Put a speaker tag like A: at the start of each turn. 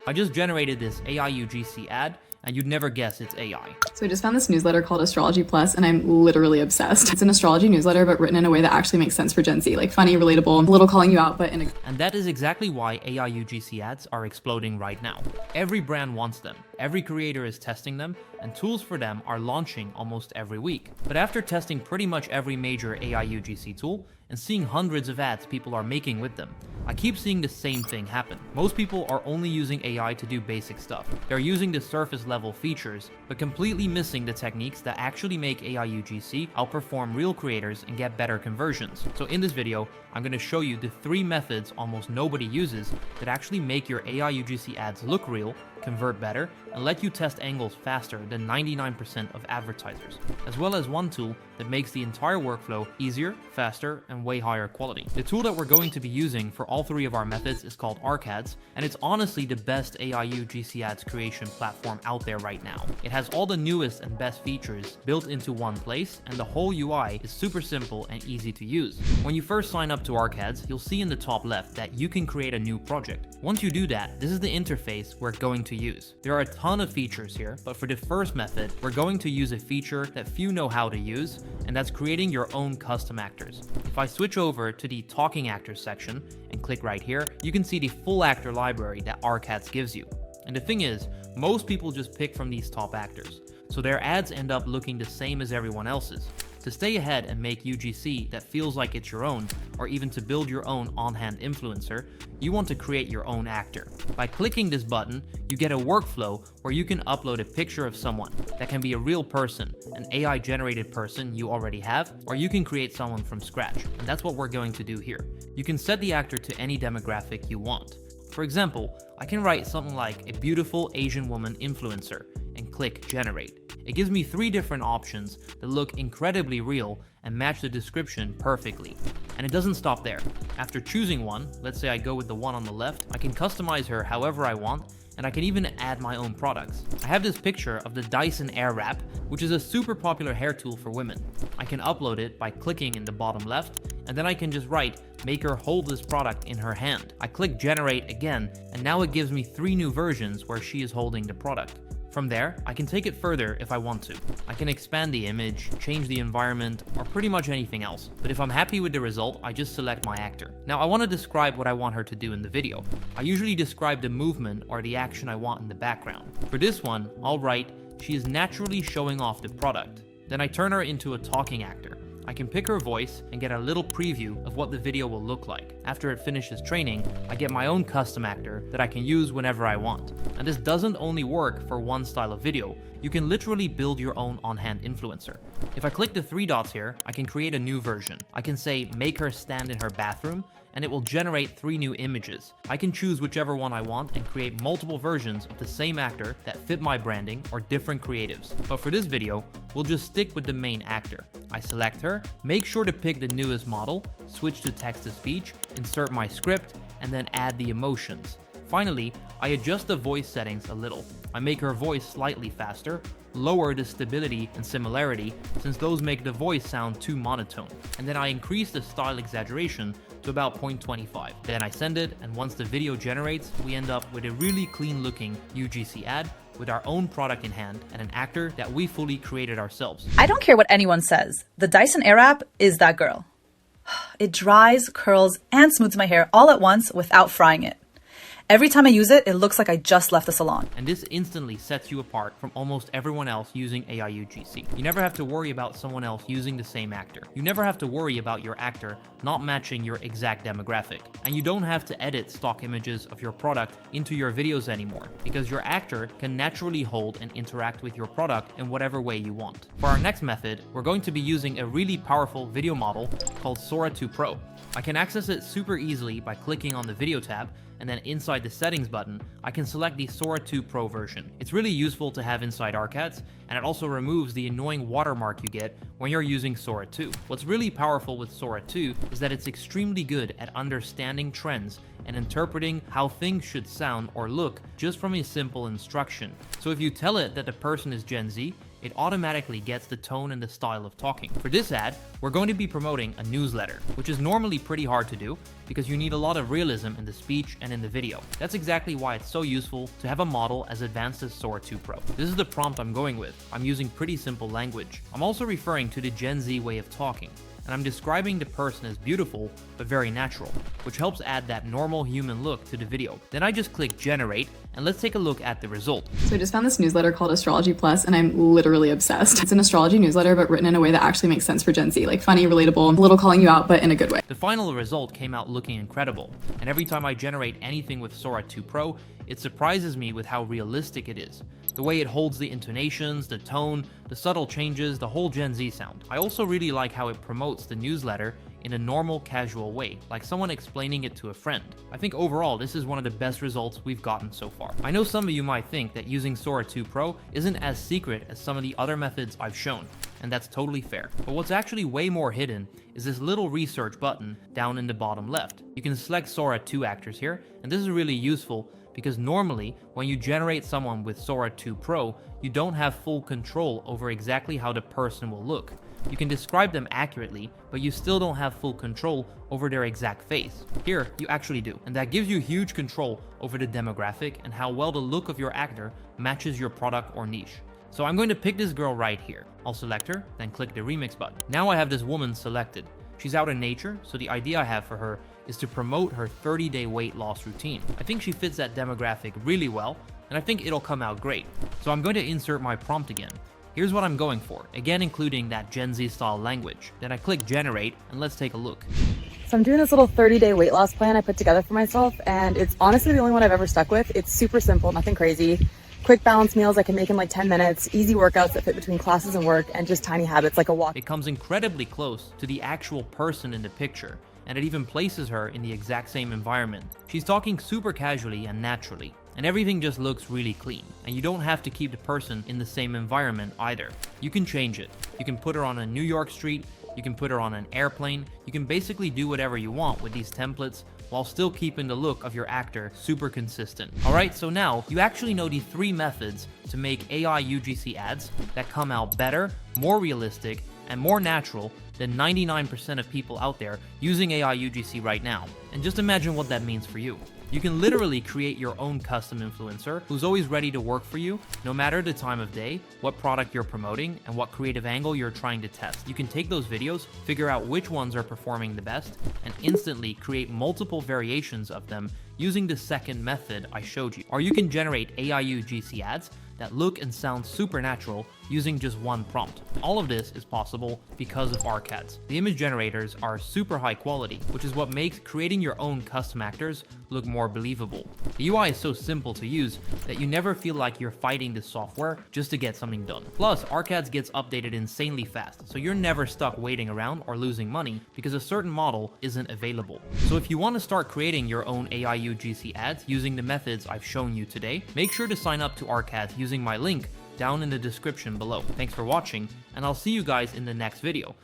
A: I just generated this AI UGC ad, and you'd never guess it's AI.
B: So I just found this newsletter called Astrology Plus, and I'm literally obsessed. It's an astrology newsletter, but written in a way that actually makes sense for Gen Z, like funny, relatable, a little calling you out, but in a...
A: And that is exactly why AI UGC ads are exploding right now. Every brand wants them, every creator is testing them, and tools for them are launching almost every week. But after testing pretty much every major AI UGC tool, and seeing hundreds of ads people are making with them, I keep seeing the same thing happen. Most people are only using AI to do basic stuff. They're using the surface level features, but completely missing the techniques that actually make AI UGC outperform real creators and get better conversions. So in this video, I'm going to show you the 3 methods almost nobody uses that actually make your AI UGC ads look real, convert better, and let you test angles faster than 99% of advertisers, as well as one tool that makes the entire workflow easier, faster, and way higher quality. The tool that we're going to be using for all 3 of our methods is called ArcAds, and it's honestly the best AI UGC ads creation platform out there right now. It has all the newest and best features built into one place, and the whole UI is super simple and easy to use. When you first sign up to ArcAds, you'll see in the top left that you can create a new project. Once you do that, this is the interface we're going to use. There are a ton of features here, but for the first method, we're going to use a feature that few know how to use, and that's creating your own custom actors. If I switch over to the talking actors section and click right here, you can see the full actor library that ArcAds gives you. And the thing is, most people just pick from these top actors, so their ads end up looking the same as everyone else's. To stay ahead and make UGC that feels like it's your own, or even to build your own on-hand influencer, you want to create your own actor. By clicking this button, you get a workflow where you can upload a picture of someone. That can be a real person, an AI-generated person you already have, or you can create someone from scratch. And that's what we're going to do here. You can set the actor to any demographic you want. For example, I can write something like a beautiful Asian woman influencer and click generate. It gives me 3 different options that look incredibly real and match the description perfectly. And it doesn't stop there. After choosing one, let's say I go with the one on the left, I can customize her however I want, and I can even add my own products. I have this picture of the Dyson Airwrap, which is a super popular hair tool for women. I can upload it by clicking in the bottom left, and then I can just write, make her hold this product in her hand. I click generate again, and now it gives me 3 new versions where she is holding the product. From there, I can take it further if I want to. I can expand the image, change the environment, or pretty much anything else. But if I'm happy with the result, I just select my actor. Now I want to describe what I want her to do in the video. I usually describe the movement or the action I want in the background. For this one, I'll write, she is naturally showing off the product. Then I turn her into a talking actor. I can pick her voice and get a little preview of what the video will look like. After it finishes training, I get my own custom actor that I can use whenever I want. And this doesn't only work for one style of video, you can literally build your own on-hand influencer. If I click the 3 dots here, I can create a new version. I can say, make her stand in her bathroom, and it will generate 3 new images. I can choose whichever one I want and create multiple versions of the same actor that fit my branding or different creatives. But for this video, we'll just stick with the main actor. I select her, make sure to pick the newest model, switch to text-to-speech, insert my script, and then add the emotions. Finally, I adjust the voice settings a little. I make her voice slightly faster, lower the stability and similarity since those make the voice sound too monotone, and then I increase the style exaggeration to about 0.25. Then I send it, and once the video generates, we end up with a really clean looking UGC ad with our own product in hand and an actor that we fully created ourselves.
C: I don't care what anyone says. The Dyson Airwrap is that girl. It dries, curls, and smooths my hair all at once without frying it. Every time I use it, it looks like I just left the salon.
A: And this instantly sets you apart from almost everyone else using AI UGC. You never have to worry about someone else using the same actor. You never have to worry about your actor not matching your exact demographic. And you don't have to edit stock images of your product into your videos anymore, because your actor can naturally hold and interact with your product in whatever way you want. For our next method, we're going to be using a really powerful video model called Sora 2 Pro. I can access it super easily by clicking on the video tab, and then inside the settings button, I can select the Sora 2 Pro version. It's really useful to have inside ArcAds, and it also removes the annoying watermark you get when you're using Sora 2. What's really powerful with Sora 2 is that it's extremely good at understanding trends and interpreting how things should sound or look just from a simple instruction. So if you tell it that the person is Gen Z, it automatically gets the tone and the style of talking. For this ad, we're going to be promoting a newsletter, which is normally pretty hard to do because you need a lot of realism in the speech and in the video. That's exactly why it's so useful to have a model as advanced as Sora 2 Pro. This is the prompt I'm going with. I'm using pretty simple language. I'm also referring to the Gen Z way of talking, and I'm describing the person as beautiful but very natural, which helps add that normal human look to the video. Then I just click generate, and let's take a look at the result.
B: So I just found this newsletter called Astrology Plus, and I'm literally obsessed. It's an astrology newsletter, but written in a way that actually makes sense for Gen Z, like funny, relatable, a little calling you out, but in a good way.
A: The final result came out looking incredible, and every time I generate anything with Sora 2 Pro, it surprises me with how realistic it is. The way it holds the intonations, the tone, the subtle changes, the whole Gen Z sound. I also really like how it promotes the newsletter in a normal, casual way, like someone explaining it to a friend. I think overall, this is one of the best results we've gotten so far. I know some of you might think that using Sora 2 Pro isn't as secret as some of the other methods I've shown, and that's totally fair. But what's actually way more hidden is this little research button down in the bottom left. You can select Sora 2 actors here, and this is really useful because normally, when you generate someone with Sora 2 Pro, you don't have full control over exactly how the person will look. You can describe them accurately, but you still don't have full control over their exact face. Here, you actually do, and that gives you huge control over the demographic and how well the look of your actor matches your product or niche. So I'm going to pick this girl right here. I'll select her, then click the remix button. Now I have this woman selected. She's out in nature, so the idea I have for her is to promote her 30-day weight loss routine. I think she fits that demographic really well, and I think it'll come out great. So I'm going to insert my prompt again. Here's what I'm going for, again including that Gen Z style language. Then I click generate, and let's take a look.
D: So I'm doing this little 30-day weight loss plan I put together for myself, and it's honestly the only one I've ever stuck with. It's super simple, nothing crazy. Quick balanced meals I can make in like 10 minutes, easy workouts that fit between classes and work, and just tiny habits like a walk.
A: It comes incredibly close to the actual person in the picture, and it even places her in the exact same environment. She's talking super casually and naturally, and everything just looks really clean. And you don't have to keep the person in the same environment either. You can change it. You can put her on a New York street, you can put her on an airplane, you can basically do whatever you want with these templates while still keeping the look of your actor super consistent. Alright, so now you actually know the 3 methods to make AI UGC ads that come out better, more realistic, and more natural than 99% of people out there using AI UGC right now. And just imagine what that means for you. You can literally create your own custom influencer who's always ready to work for you, no matter the time of day, what product you're promoting, and what creative angle you're trying to test. You can take those videos, figure out which ones are performing the best, and instantly create multiple variations of them using the second method I showed you. Or you can generate AI UGC ads that look and sound super natural using just one prompt. All of this is possible because of ArcAds. The image generators are super high quality, which is what makes creating your own custom actors look more believable. The UI is so simple to use that you never feel like you're fighting the software just to get something done. Plus, ArcAds gets updated insanely fast, so you're never stuck waiting around or losing money because a certain model isn't available. So if you want to start creating your own AI UGC ads using the methods I've shown you today, make sure to sign up to ArcAds using my link down in the description below. Thanks for watching, and I'll see you guys in the next video.